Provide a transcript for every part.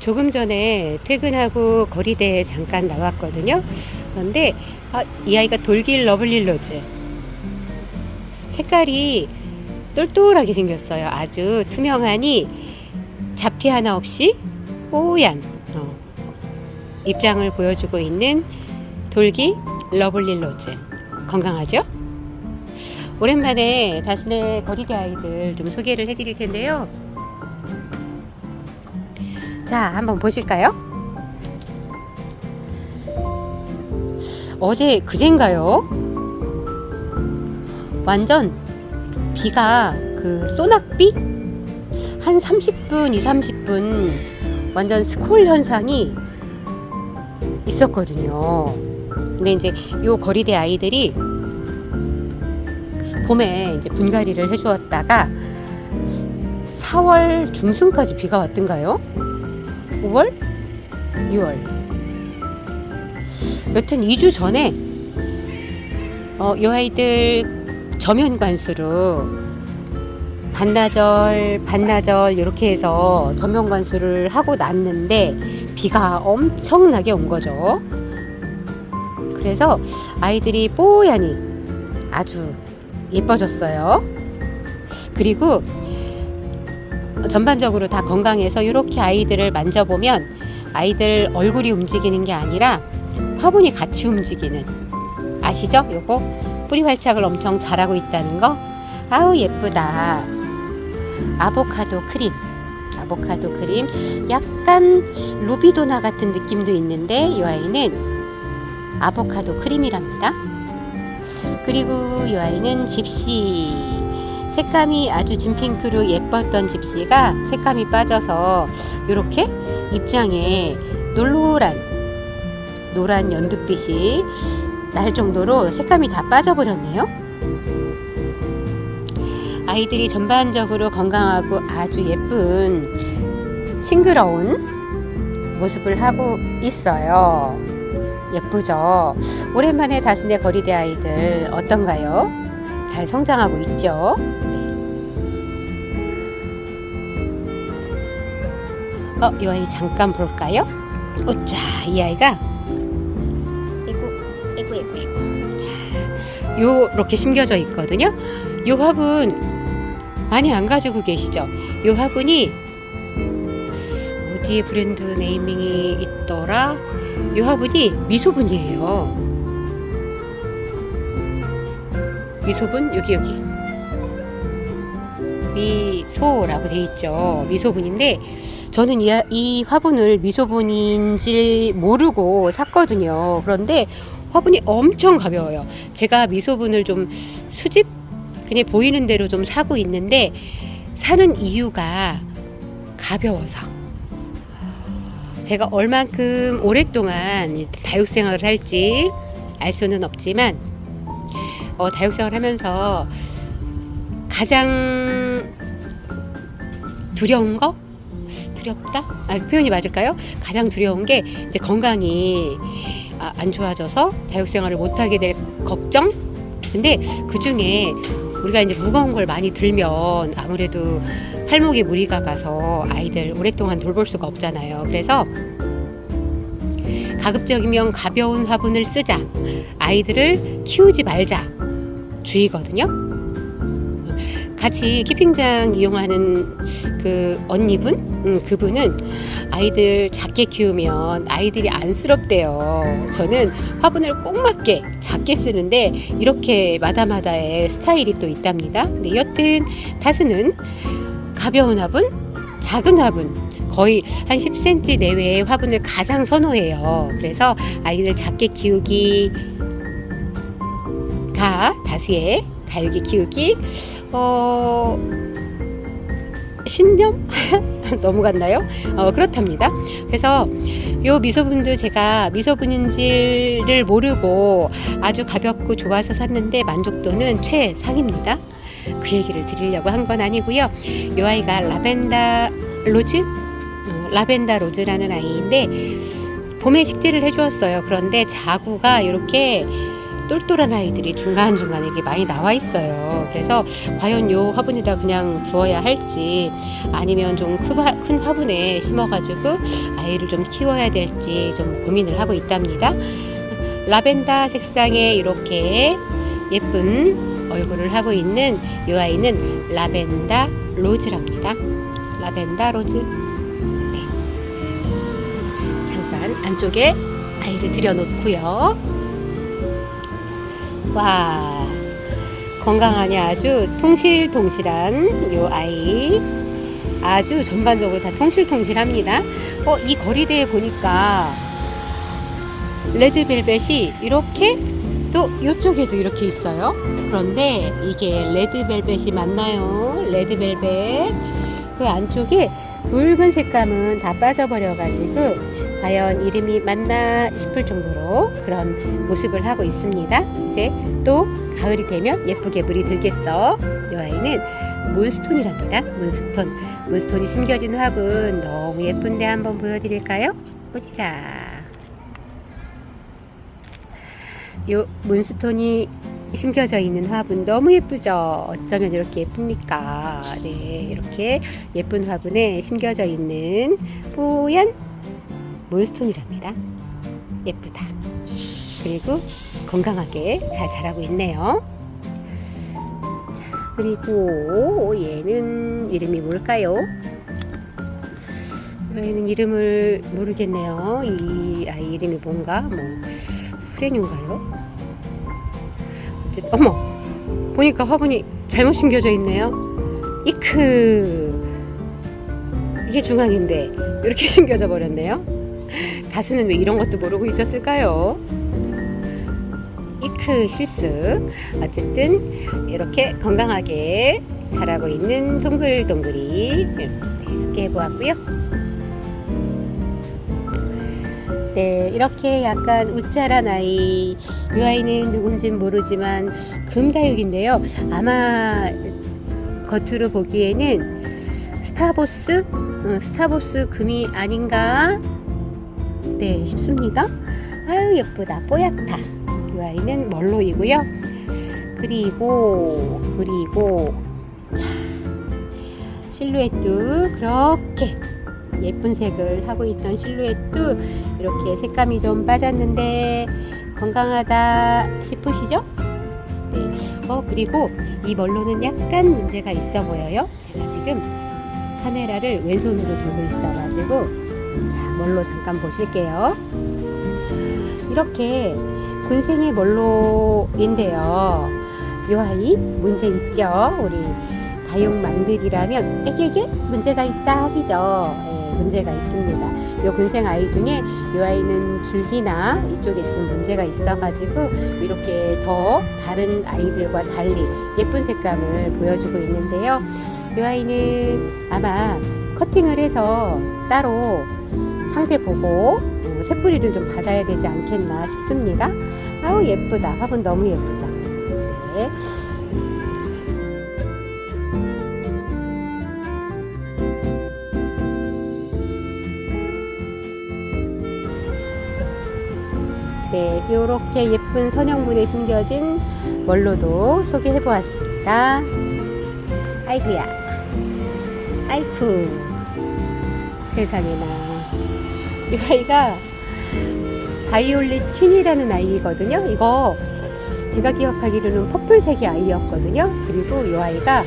조금 전에 퇴근하고 거리대에 잠깐 나왔거든요. 그런데 이 아이가 돌길 러블릴로즈. 색깔이 똘똘하게 생겼어요. 아주 투명하니 잡티 하나 없이 뽀얀 입장을 보여주고 있는 돌길 러블릴로즈. 건강하죠? 오랜만에 다스네 거리대 아이들 좀 소개를 해드릴 텐데요. 자, 한번 보실까요? 어제 그젠가요? 완전 비가 소낙비? 한 30분, 30분 완전 스콜 현상이 있었거든요. 근데 이제 요 거리대 아이들이 봄에 이제 분갈이를 해주었다가 4월 중순까지 비가 왔던가요? 5월? 6월. 여튼 2주 전에 이 아이들 저면 관수로 반나절 이렇게 해서 저면 관수를 하고 났는데 비가 엄청나게 온 거죠. 그래서 아이들이 뽀얀이 아주 예뻐졌어요. 그리고 전반적으로 다 건강해서 이렇게 아이들을 만져보면 아이들 얼굴이 움직이는 게 아니라 화분이 같이 움직이는, 아시죠? 요거 뿌리 활착을 엄청 잘하고 있다는 거. 아우 예쁘다. 아보카도 크림 약간 루비도나 같은 느낌도 있는데 이 아이는 아보카도 크림이랍니다. 그리고 이 아이는 집시, 색감이 아주 진핑크로 예뻤던 집시가 색감이 빠져서 이렇게 입장에 노란 연두빛이 날 정도로 색감이 다 빠져버렸네요. 아이들이 전반적으로 건강하고 아주 예쁜 싱그러운 모습을 하고 있어요. 예쁘죠? 오랜만에 다스네 거리대 아이들 어떤가요? 잘 성장하고 있죠? 이 아이 잠깐 볼까요? 오자, 이 아이가 에구. 자, 요렇게 심겨져 있거든요. 요 화분 많이 안 가지고 계시죠? 요 화분이 어디에 브랜드 네이밍이 있더라? 요 화분이 미소분이에요. 미소분 여기 미소라고 돼 있죠. 미소분인데 저는 이 화분을 미소분인지 모르고 샀거든요. 그런데 화분이 엄청 가벼워요. 제가 미소분을 좀 수집 그냥 보이는 대로 좀 사고 있는데 사는 이유가 가벼워서. 제가 얼만큼 오랫동안 다육생활을 할지 알 수는 없지만 다육생활 하면서 가장 두려운 거? 두렵다? 그 표현이 맞을까요? 가장 두려운 게 이제 건강이 안 좋아져서 다육생활을 못하게 될 걱정? 근데 그 중에 우리가 이제 무거운 걸 많이 들면 아무래도 팔목에 무리가 가서 아이들 오랫동안 돌볼 수가 없잖아요. 그래서 가급적이면 가벼운 화분을 쓰자, 아이들을 키우지 말자 주의거든요. 같이 키핑장 이용하는 그 언니분, 그분은 아이들 작게 키우면 아이들이 안쓰럽대요. 저는 화분을 꼭 맞게 작게 쓰는데 이렇게 마다마다의 스타일이 또 있답니다. 근데 여튼 다스는 가벼운 화분, 작은 화분, 거의 한 10cm 내외의 화분을 가장 선호해요. 그래서 아이들 작게 키우기가 다스의 다육이 키우기 신념? 너무 같나요? 그렇답니다. 그래서 요 미소분도 제가 미소분인지를 모르고 아주 가볍고 좋아서 샀는데 만족도는 최상입니다. 그 얘기를 드리려고 한 건 아니고요. 이 아이가 라벤더 로즈라는 아이인데 봄에 식재를 해주었어요. 그런데 자구가 이렇게 똘똘한 아이들이 중간중간에 이렇게 많이 나와 있어요. 그래서 과연 요 화분에다 그냥 두어야 할지 아니면 좀 큰 화분에 심어가지고 아이를 좀 키워야 될지 좀 고민을 하고 있답니다. 라벤더 색상의 이렇게 예쁜 얼굴을 하고 있는 이 아이는 라벤더 로즈랍니다. 라벤더 로즈. 네. 잠깐 안쪽에 아이를 들여놓고요. 와, 건강하니 아주 통실통실한 이 아이. 아주 전반적으로 다 통실통실합니다. 이 거리대에 보니까 레드벨벳이 이렇게 또 이쪽에도 이렇게 있어요. 그런데 이게 레드벨벳이 맞나요? 레드벨벳. 그 안쪽에 붉은 색감은 다 빠져버려가지고 과연 이름이 맞나 싶을 정도로 그런 모습을 하고 있습니다. 이제 또 가을이 되면 예쁘게 물이 들겠죠. 이 아이는 문스톤이랍니다. 문스톤이 심겨진 화분 너무 예쁜데 한번 보여드릴까요? 자, 요 문스톤이 심겨져 있는 화분 너무 예쁘죠? 어쩌면 이렇게 예쁩니까? 네, 이렇게 예쁜 화분에 심겨져 있는 뽀얀 문스톤이랍니다. 예쁘다. 그리고 건강하게 잘 자라고 있네요. 자, 그리고 얘는 이름이 뭘까요? 얘는 이름을 모르겠네요. 이 아이 이름이 뭔가 프레뉴인가요? 어머, 보니까 화분이 잘못 심겨져 있네요. 이게 중앙인데 이렇게 심겨져 버렸네요. 다스는 왜 이런 것도 모르고 있었을까요? 실수. 어쨌든 이렇게 건강하게 자라고 있는 동글동글이 소개해 보았고요. 네, 이렇게 약간 우짜란 아이. 이 아이는 누군진 모르지만 금다육인데요. 아마 겉으로 보기에는 스타보스 금이 아닌가 싶습니다. 아유, 예쁘다. 뽀얗다. 이 아이는 멀로이고요. 그리고 자, 실루엣도 그렇게 예쁜 색을 하고 있던 실루엣도 이렇게 색감이 좀 빠졌는데 건강하다 싶으시죠? 네. 그리고 이 멀로는 약간 문제가 있어 보여요. 제가 지금 카메라를 왼손으로 들고 있어가지고 자, 멀로 잠깐 보실게요. 이렇게 군생의 멀로인데요. 이 아이 문제 있죠? 우리 다육맘들이라면 에게게 문제가 있다 하시죠? 문제가 있습니다. 이 군생 아이 중에 이 아이는 줄기나 이쪽에 지금 문제가 있어가지고 이렇게 더 다른 아이들과 달리 예쁜 색감을 보여주고 있는데요. 이 아이는 아마 커팅을 해서 따로 상태 보고 새뿌리를 좀 받아야 되지 않겠나 싶습니다. 아우, 예쁘다. 화분 너무 예쁘죠? 네. 네, 이렇게 예쁜 선형분에 심겨진 멀로도 소개해 보았습니다. 아이고야, 아이쿠, 세상에나. 이 아이가 바이올렛 퀸이라는 아이거든요. 이거 제가 기억하기로는 퍼플색의 아이였거든요. 그리고 이 아이가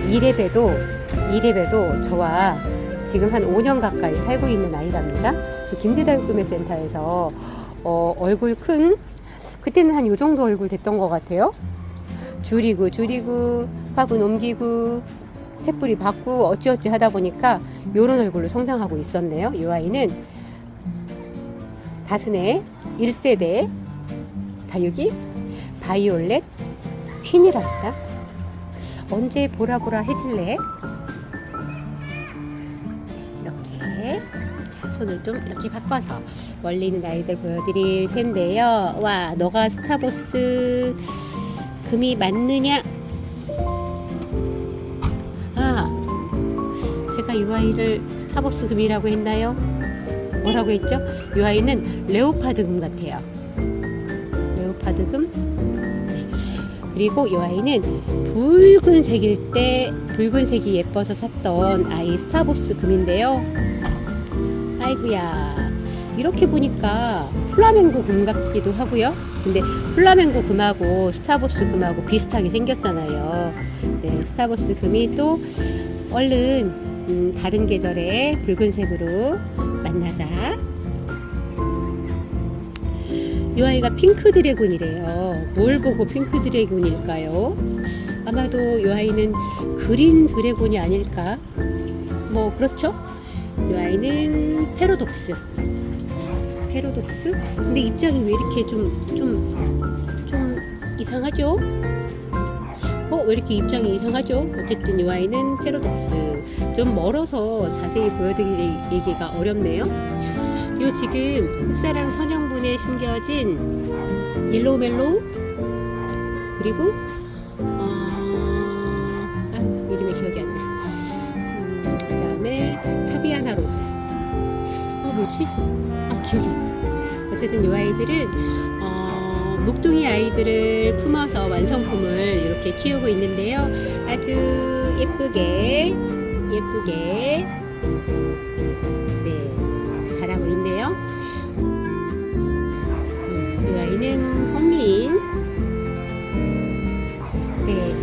이래봬도 저와 지금 한 5년 가까이 살고 있는 아이랍니다. 김제다육구매센터에서 얼굴 큰, 그때는 한 요 정도 얼굴 됐던 것 같아요. 줄이고 화분 옮기고 새뿌리 받고 어찌어찌 하다 보니까 요런 얼굴로 성장하고 있었네요. 이 아이는 다스네 1세대 다육이 바이올렛 퀸이랍니다. 언제 보라보라 해질래? 이렇게 손을 좀 이렇게 바꿔서 멀리 있는 아이들 보여드릴 텐데요. 와, 너가 스타보스 금이 맞느냐? 제가 이 아이를 스타보스 금이라고 했나요? 뭐라고 했죠? 이 아이는 레오파드 금 같아요. 가득금. 네. 그리고 이 아이는 붉은색일 때 붉은색이 예뻐서 샀던 아이 스타보스 금인데요. 아이구야, 이렇게 보니까 플라멩고 금 같기도 하고요. 근데 플라멩고 금하고 스타보스 금하고 비슷하게 생겼잖아요. 네, 스타보스 금이 또 얼른 다른 계절의 붉은색으로 만나자. 이 아이가 핑크 드래곤이래요. 뭘 보고 핑크 드래곤일까요? 아마도 이 아이는 그린 드래곤이 아닐까? 뭐 그렇죠? 이 아이는 페로독스. 근데 입장이 왜 이렇게 좀 이상하죠? 왜 이렇게 입장이 이상하죠? 어쨌든 이 아이는 페로독스. 좀 멀어서 자세히 보여드리기가 어렵네요. 요 지금 흑사랑 선형분에 심겨진 일로멜로, 그리고 이름이 기억이 안 나. 그 다음에 사비아나 로즈. 뭐지? 기억이 안 나. 어쨌든 이 아이들은 묵둥이 아이들을 품어서 완성품을 이렇게 키우고 있는데요. 아주 예쁘게 네, 자라고 있네요. 이 아이는 홍민. 네,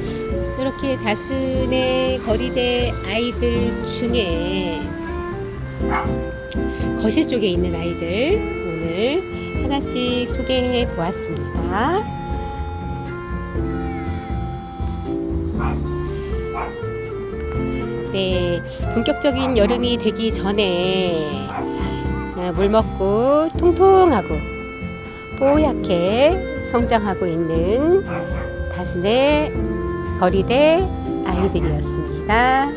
이렇게 다스네 거리대 아이들 중에 거실 쪽에 있는 아이들 오늘 하나씩 소개해 보았습니다. 네, 본격적인 여름이 되기 전에 물 먹고 통통하고 뽀얗게 성장하고 있는 다스네 거리대 아이들이었습니다.